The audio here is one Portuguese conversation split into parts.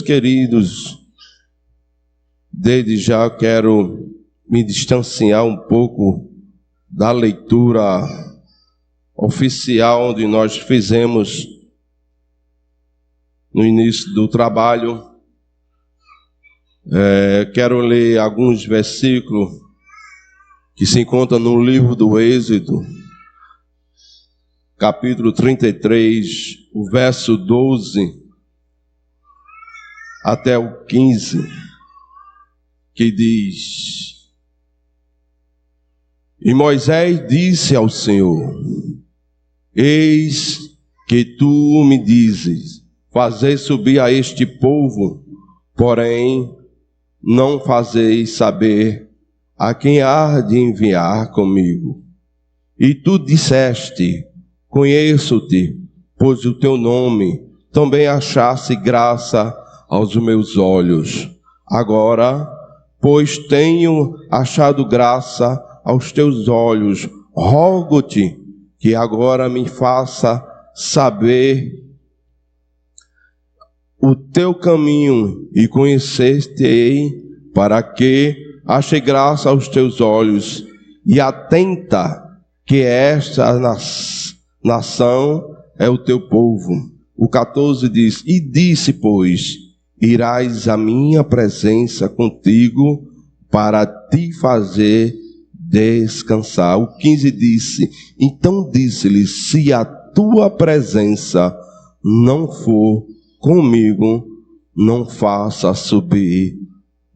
queridos, desde já quero me distanciar um pouco da leitura oficial onde nós fizemos no início do trabalho. Quero ler alguns versículos que se encontram no livro do Êxodo, capítulo 33, o verso 12 até o 15, que diz: E Moisés disse ao Senhor: Eis que tu me dizes, fazei subir a este povo, porém não fazeis saber a quem há de enviar comigo. E tu disseste: Conheço-te, pois o teu nome também achaste graça aos meus olhos. Agora, pois tenho achado graça aos teus olhos, rogo-te que agora me faça saber o teu caminho e conhecer-te-ei, para que ache graça aos teus olhos, e atenta que esta nação é o teu povo. O 14 diz: E disse, pois, irás à minha presença contigo para te fazer descansar. O 15 disse: Então disse-lhe: Se a tua presença não for comigo, não faça subir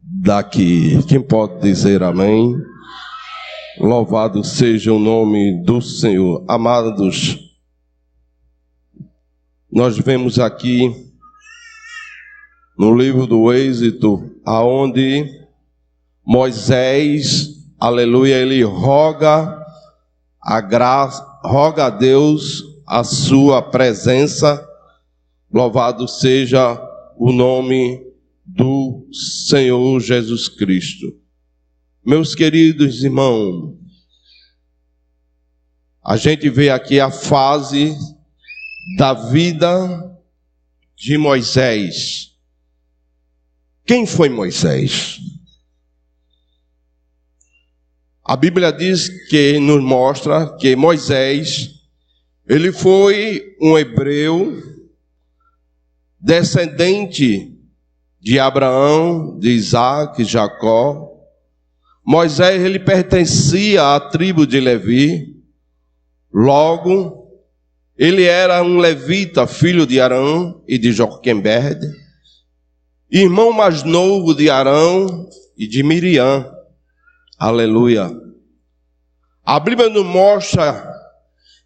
daqui. Quem pode dizer amém? Louvado seja o nome do Senhor. Amados, nós vemos aqui no livro do Êxodo, aonde Moisés, aleluia, ele roga a Deus a sua presença. Louvado seja o nome do Senhor Jesus Cristo. Meus queridos irmãos, a gente vê aqui a fase da vida de Moisés. Quem foi Moisés? A Bíblia diz que nos mostra que Moisés, ele foi um hebreu, descendente de Abraão, de Isaac, Jacó. Moisés, ele pertencia à tribo de Levi. Logo, ele era um levita, filho de Arão e de Joquebede, irmão mais novo de Arão e de Miriam. Aleluia. A Bíblia nos mostra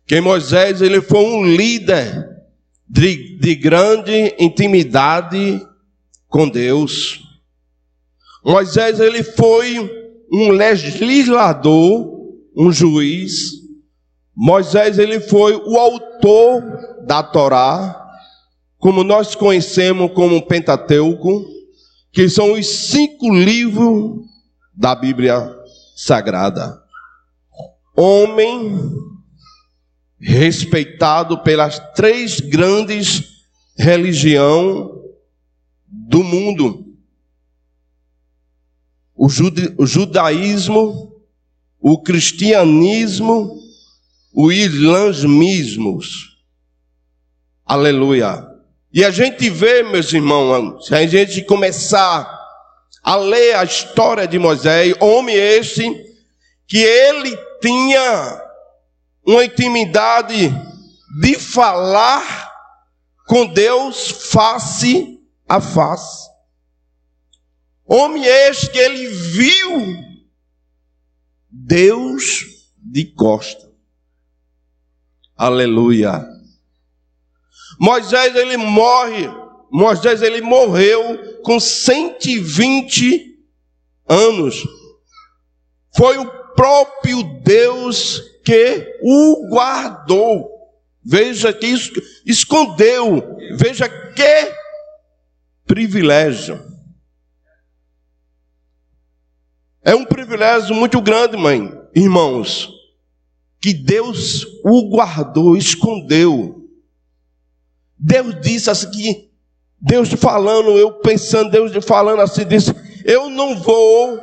que Moisés, ele foi um líder de grande intimidade com Deus. Moisés, ele foi um legislador, um juiz. Moisés, ele foi o autor da Torá, como nós conhecemos como o Pentateuco, que são os 5 livros da Bíblia Sagrada. Homem respeitado pelas 3 grandes religiões do mundo: o judaísmo, o cristianismo, o islamismo. Aleluia. E a gente vê, meus irmãos, se a gente começar a ler a história de Moisés, homem este, que ele tinha uma intimidade de falar com Deus face a face. Homem este que ele viu Deus de costa. Aleluia. Moisés, ele morreu com 120 anos. Foi o próprio Deus que o guardou. Veja que isso escondeu. Veja que privilégio. É um privilégio muito grande, mãe, irmãos, que Deus o guardou, escondeu. Deus disse assim que Deus falando, eu pensando, Deus falando assim, disse: eu não vou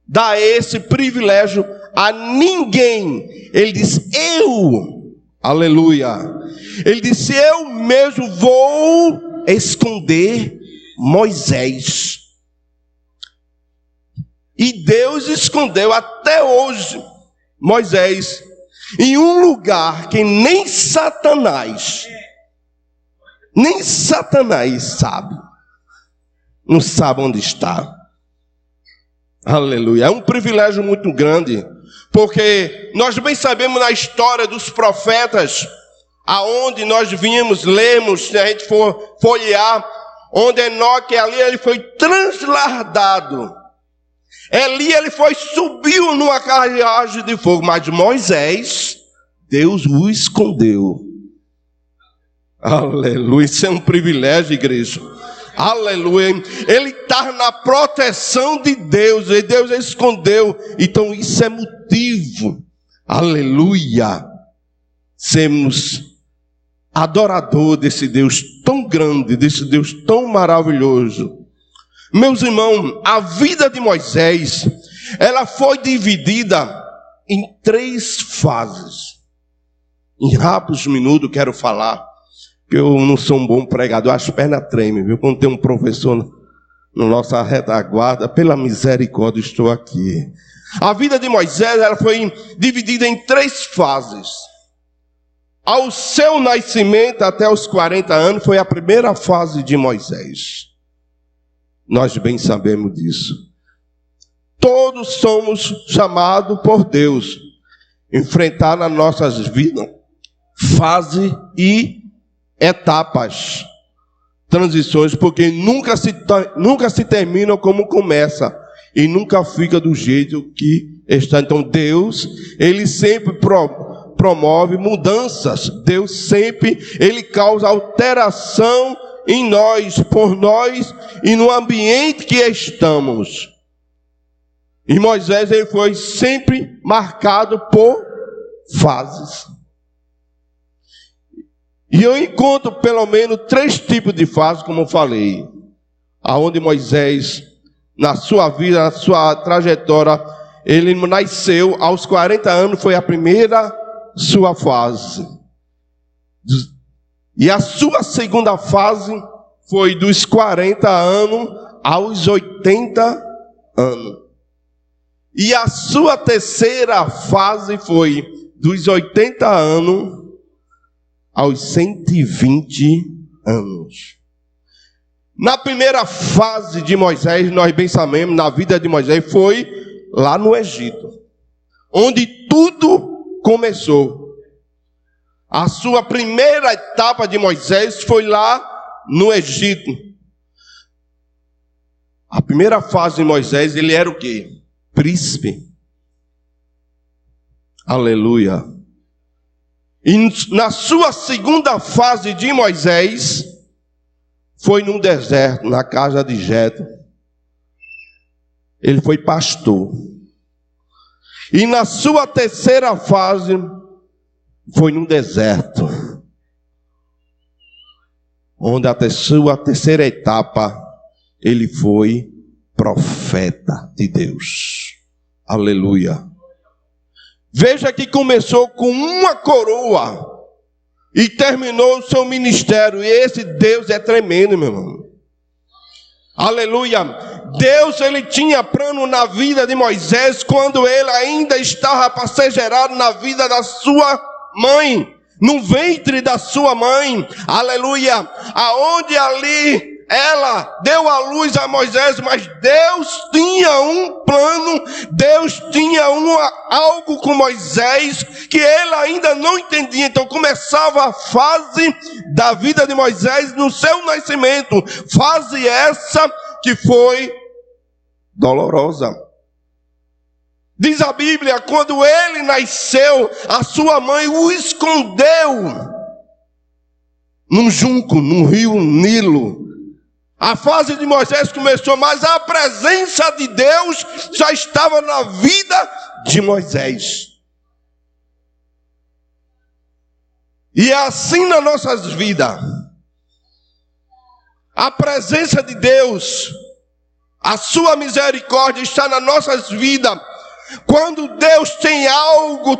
dar esse privilégio a ninguém. Ele disse: aleluia. Ele disse: eu mesmo vou esconder Moisés. E Deus escondeu até hoje Moisés em um lugar que nem Satanás sabe. Não sabe onde está. Aleluia. É um privilégio muito grande, porque nós bem sabemos na história dos profetas, aonde nós vimos, lemos, se a gente for folhear, onde Enoque ali ele foi transladado. Eli ele subiu numa carruagem de fogo, mas Moisés, Deus o escondeu. Aleluia, isso é um privilégio, igreja. Aleluia, ele está na proteção de Deus, e Deus escondeu. Então isso é motivo, aleluia, sermos adorador desse Deus tão grande, desse Deus tão maravilhoso. Meus irmãos, a vida de Moisés, ela foi dividida em 3 fases. Em rápidos minutos quero falar, que eu não sou um bom pregador, as pernas tremem, viu? Quando tem um professor na nossa retaguarda, pela misericórdia estou aqui. A vida de Moisés, ela foi dividida em 3 fases. Ao seu nascimento, até os 40 anos, foi a primeira fase de Moisés. Nós bem sabemos disso. Todos somos chamados por Deus a enfrentar nas nossas vidas fase e etapas, transições, porque nunca se termina como começa e nunca fica do jeito que está. Então Deus, ele sempre promove mudanças. Deus sempre, ele causa alteração em nós, por nós e no ambiente que estamos. E Moisés, ele foi sempre marcado por fases. E eu encontro pelo menos 3 tipos de fases, como eu falei, aonde Moisés, na sua vida, na sua trajetória, ele nasceu aos 40 anos, foi a primeira sua fase. E a sua segunda fase foi dos 40 anos aos 80 anos. E a sua terceira fase foi dos 80 anos aos 120 anos. Na primeira fase de Moisés, nós bem sabemos, na vida de Moisés, foi lá no Egito, onde tudo começou. A sua primeira etapa de Moisés foi lá no Egito. A primeira fase de Moisés, ele era o quê? Príncipe. Aleluia. E na sua segunda fase de Moisés, foi num deserto, na casa de Jetro. Ele foi pastor. E na sua terceira fase, foi num deserto, onde a sua terceira etapa, ele foi profeta de Deus. Aleluia. Veja que começou com uma coroa e terminou o seu ministério. E esse Deus é tremendo, meu irmão. Aleluia. Deus, ele tinha plano na vida de Moisés quando ele ainda estava para ser gerado na vida da sua mãe, no ventre da sua mãe. Aleluia. Aonde ali ela deu a luz a Moisés, mas Deus tinha um plano, Deus tinha algo com Moisés que ele ainda não entendia. Então começava a fase da vida de Moisés no seu nascimento, fase essa que foi dolorosa. Diz a Bíblia, quando ele nasceu, a sua mãe o escondeu num junco, no rio Nilo. A fase de Moisés começou, mas a presença de Deus já estava na vida de Moisés. E é assim nas nossas vidas. A presença de Deus, a sua misericórdia está nas nossas vidas. Quando Deus tem algo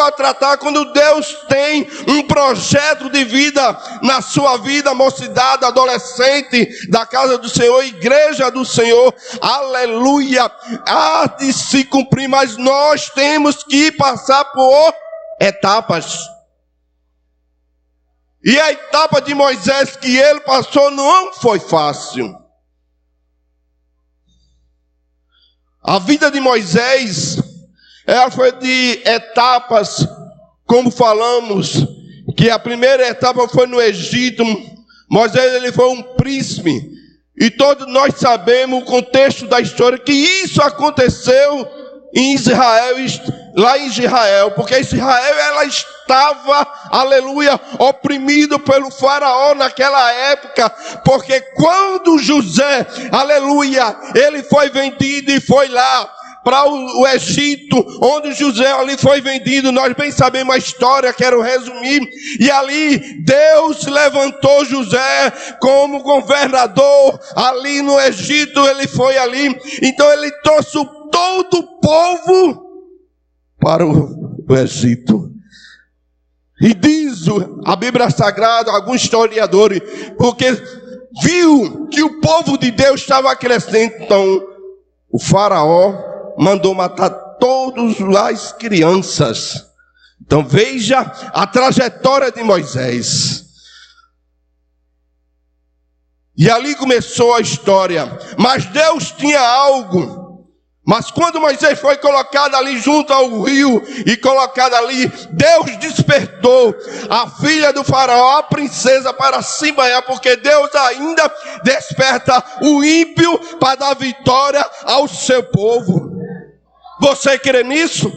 a tratar, quando Deus tem um projeto de vida na sua vida, mocidade, adolescente, da casa do Senhor, igreja do Senhor, aleluia, há de se cumprir, mas nós temos que passar por etapas. E a etapa de Moisés que ele passou não foi fácil. A vida de Moisés, ela foi de etapas, como falamos, que a primeira etapa foi no Egito. Moisés, ele foi um príncipe, e todos nós sabemos o contexto da história, que isso aconteceu em Israel, lá em Israel, porque Israel, ela estava, aleluia, oprimido pelo faraó naquela época, porque quando José, aleluia, ele foi vendido e foi lá para o Egito, onde José ali foi vendido, nós bem sabemos a história, quero resumir, e ali Deus levantou José como governador, ali no Egito, ele foi ali, então ele trouxe todo o povo para o Egito. E diz a Bíblia Sagrada, alguns historiadores, porque viu que o povo de Deus estava crescendo, então o faraó mandou matar todas as crianças. Então veja a trajetória de Moisés. E ali começou a história. Mas Deus tinha algo. Mas quando Moisés foi colocado ali junto ao rio e colocado ali, Deus despertou a filha do faraó, a princesa, para se banhar, porque Deus ainda desperta o ímpio para dar vitória ao seu povo. Você crê nisso?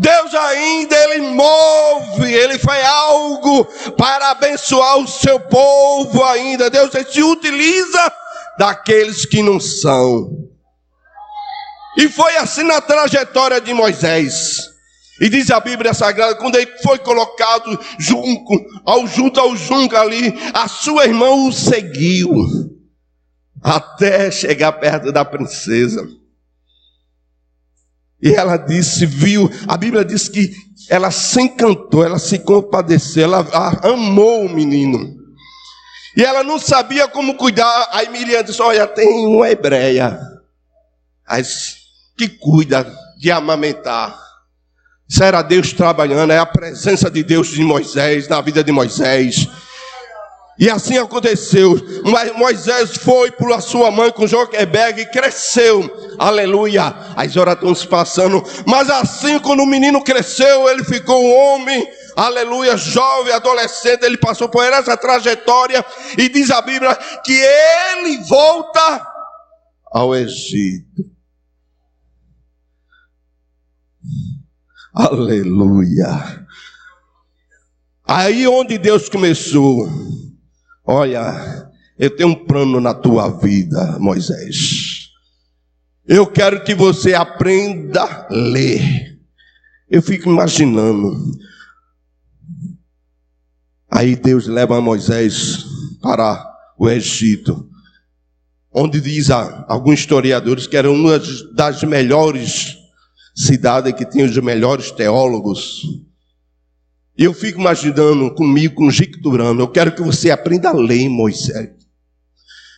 Deus ainda, ele move, ele faz algo para abençoar o seu povo ainda. Deus se utiliza daqueles que não são. E foi assim na trajetória de Moisés. E diz a Bíblia Sagrada, quando ele foi colocado junto ao junco ali, a sua irmã o seguiu, até chegar perto da princesa. E ela disse, a Bíblia diz que ela se encantou, ela se compadeceu, ela amou o menino. E ela não sabia como cuidar. Aí Miriam disse, olha, tem uma hebreia que cuida de amamentar. Isso era Deus trabalhando, é a presença de Deus de Moisés, na vida de Moisés. E assim aconteceu. Mas Moisés foi por a sua mãe com Joquebed e cresceu. Aleluia. As horas estão se passando. Mas assim, quando o menino cresceu, ele ficou um homem. Aleluia, jovem, adolescente. Ele passou por essa trajetória. E diz a Bíblia que ele volta ao Egito. Aleluia. Aí onde Deus começou. Olha, eu tenho um plano na tua vida, Moisés. Eu quero que você aprenda a ler. Eu fico imaginando. Aí Deus leva Moisés para o Egito, onde diz alguns historiadores que era uma das melhores cidades, que tinha os melhores teólogos. E eu fico imaginando comigo, conjecturando, eu quero que você aprenda a ler, Moisés.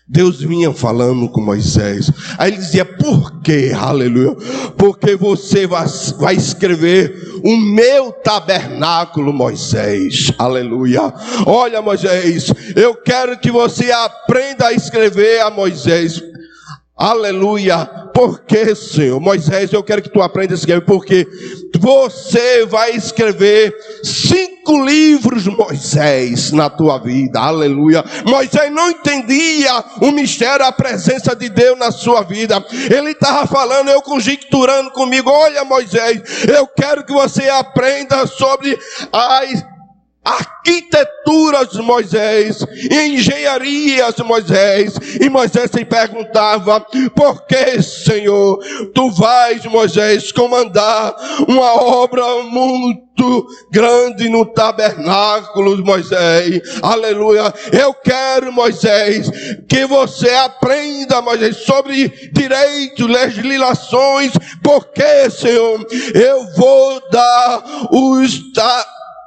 Deus vinha falando com Moisés. Aí ele dizia, por quê? Aleluia. Porque você vai escrever o meu tabernáculo, Moisés. Aleluia. Olha, Moisés, eu quero que você aprenda a escrever a Moisés. Aleluia. Por que, Senhor? Moisés, eu quero que tu aprenda a escrever, porque você vai escrever 5 livros, Moisés, na tua vida. Aleluia. Moisés não entendia o mistério, a presença de Deus na sua vida. Ele estava falando, eu conjecturando comigo, olha, Moisés, eu quero que você aprenda sobre arquiteturas, Moisés, engenharias, Moisés. E Moisés se perguntava: por que, Senhor, tu vais, Moisés, comandar uma obra muito grande no tabernáculo, Moisés? Aleluia. Eu quero, Moisés, que você aprenda, Moisés, sobre direito, legislações. Porque, Senhor, eu vou dar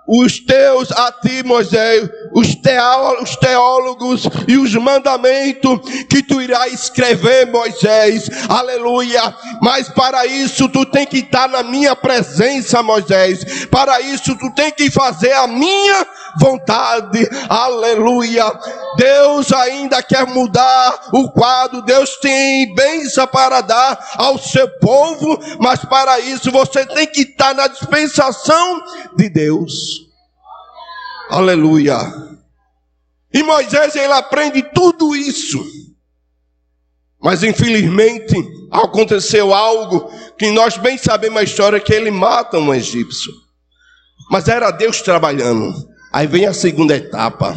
os teus a ti, Moisés, os teólogos e os mandamentos que tu irás escrever, Moisés. Aleluia. Mas para isso tu tem que estar na minha presença, Moisés. Para isso tu tem que fazer a minha vontade. Aleluia. Deus ainda quer mudar o quadro. Deus tem bênção para dar ao seu povo, mas para isso você tem que estar na dispensação de Deus. Aleluia. E Moisés, ele aprende tudo isso. Mas infelizmente aconteceu algo que nós bem sabemos a história, que ele mata um egípcio. Mas era Deus trabalhando. Aí vem a segunda etapa.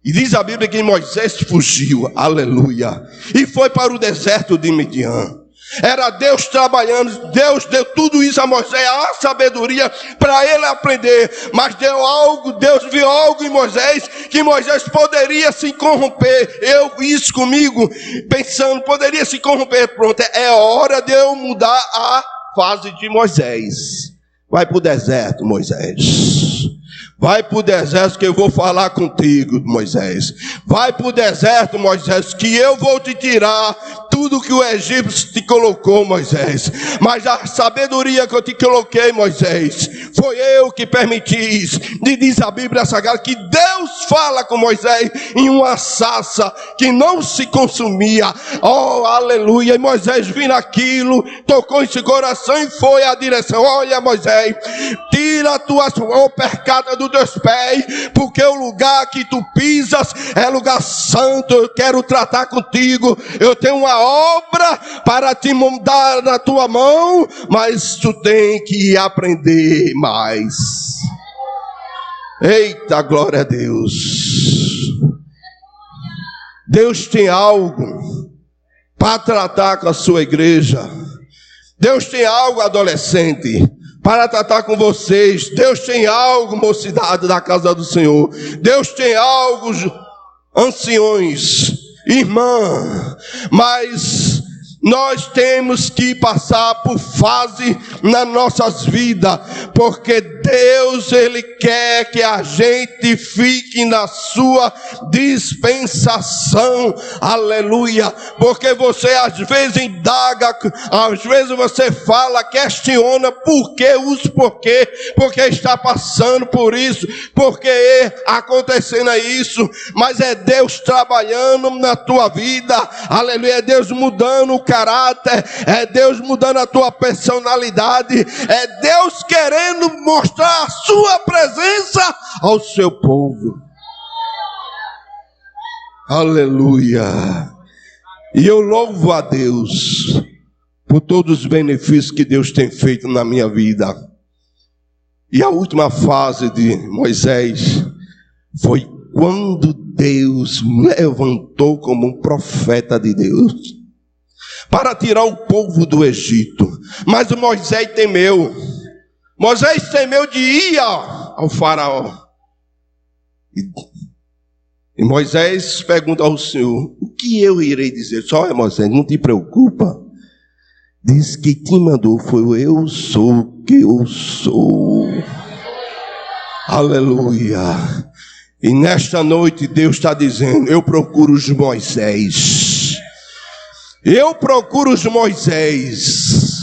E diz a Bíblia que Moisés fugiu, aleluia, e foi para o deserto de Midian. Era Deus trabalhando. Deus deu tudo isso a Moisés, a sabedoria para ele aprender. Mas deu algo, Deus viu algo em Moisés, que Moisés poderia se corromper. Eu vi isso comigo, pensando, poderia se corromper. Pronto, é hora de eu mudar a fase de Moisés. Vai para o deserto, Moisés. Vai para o deserto que eu vou falar contigo, Moisés. Vai para o deserto, Moisés, que eu vou te tirar tudo que o egípcio te colocou, Moisés. Mas a sabedoria que eu te coloquei, Moisés, foi eu que permiti isso. E diz a Bíblia Sagrada que Deus fala com Moisés em uma sarça que não se consumia. Oh, aleluia. E Moisés viu aquilo, tocou em seu coração e foi a direção. Olha, Moisés, tira a tua percata dos teus pés, porque o lugar que tu pisas é lugar santo. Eu quero tratar contigo. Eu tenho uma obra para te mandar na tua mão, mas tu tem que aprender mais. Eita, glória a Deus. Deus tem algo para tratar com a sua igreja. Deus tem algo, adolescente, para tratar com vocês. Deus tem algo, mocidade da casa do Senhor. Deus tem algo, anciões, irmã. Mas nós temos que passar por fase nas nossas vidas, porque Deus, Ele quer que a gente fique na sua dispensação, aleluia. Porque você às vezes indaga, às vezes você fala, questiona os porquê, porque está passando por isso, porque acontecendo isso, mas é Deus trabalhando na tua vida, aleluia. É Deus mudando o caráter, é Deus mudando a tua personalidade, é Deus querendo mostrar a sua presença ao seu povo. Aleluia. E eu louvo a Deus por todos os benefícios que Deus tem feito na minha vida. E a última fase de Moisés foi quando Deus me levantou como um profeta de Deus para tirar o povo do Egito. Mas Moisés temeu. Moisés temeu de ir ao faraó. E Moisés pergunta ao Senhor: o que eu irei dizer? Só Moisés, não te preocupa. Diz que quem mandou foi o eu sou que eu sou. Aleluia. E nesta noite Deus está dizendo: eu procuro os Moisés. Eu procuro os Moisés.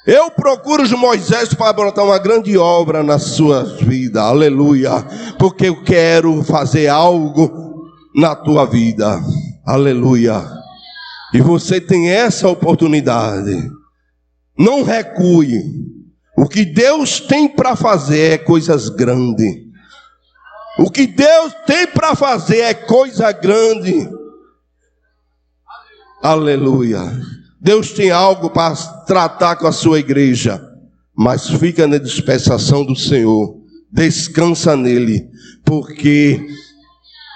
Eu procuro os Moisés para botar uma grande obra na sua vida. Aleluia. Porque eu quero fazer algo na tua vida. Aleluia. E você tem essa oportunidade. Não recue. O que Deus tem para fazer é coisas grandes. O que Deus tem para fazer é coisa grande. Aleluia. Deus tem algo para tratar com a sua igreja, mas fica na dispensação do Senhor. descansa nele, porque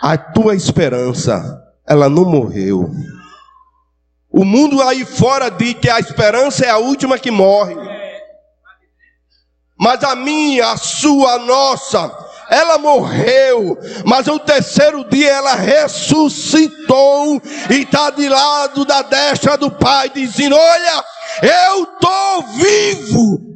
a tua esperança, ela não morreu. O mundo aí fora diz que a esperança é a última que morre. Mas a minha, a sua, a nossa, ela morreu, mas no terceiro dia ela ressuscitou e está de lado da destra do Pai, dizendo: olha, eu estou vivo.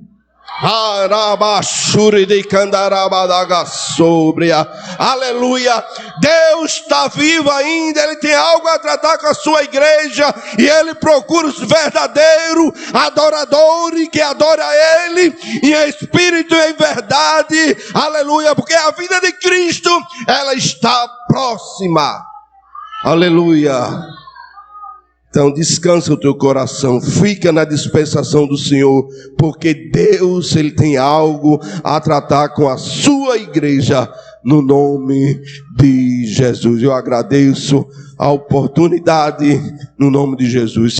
Aleluia. Deus está vivo ainda. Ele tem algo a tratar com a sua igreja, e Ele procura os verdadeiros adoradores que adoram a Ele em espírito e em verdade. Aleluia. Porque a vida de Cristo, ela está próxima. Aleluia. Então descansa o teu coração, fica na dispensação do Senhor, porque Deus, Ele tem algo a tratar com a sua igreja, no nome de Jesus. Eu agradeço a oportunidade, no nome de Jesus.